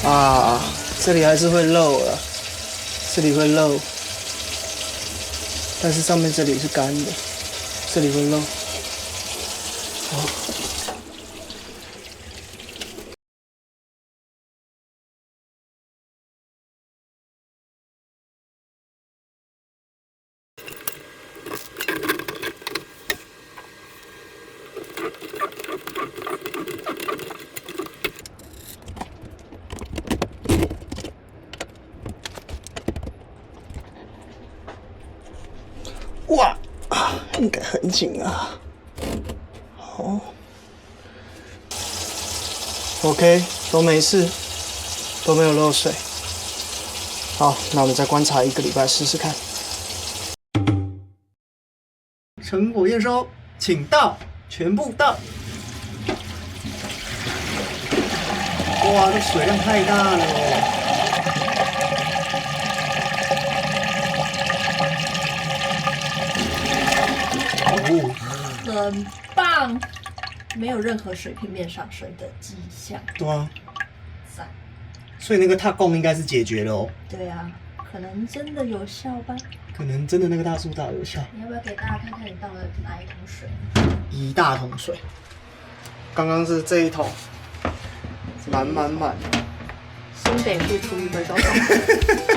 啊，这里还是会漏了，这里会漏，但是上面这里是干的，这里会漏。哦。哇，应该很紧啊。好 ，OK， 都没事，都没有漏水。好，那我们再观察1个礼拜试试看。成果验收，请到，全部到。哇，这水量太大了哦。很棒，没有任何水平面上升的迹象。对啊，赞。所以那个踏供应该是解决了哦。对啊，可能真的有效吧？可能真的那个大树大有效。你要不要给大家看看你倒了哪一桶水？1大桶水。刚刚是这一桶，满。新北市厨余回收桶。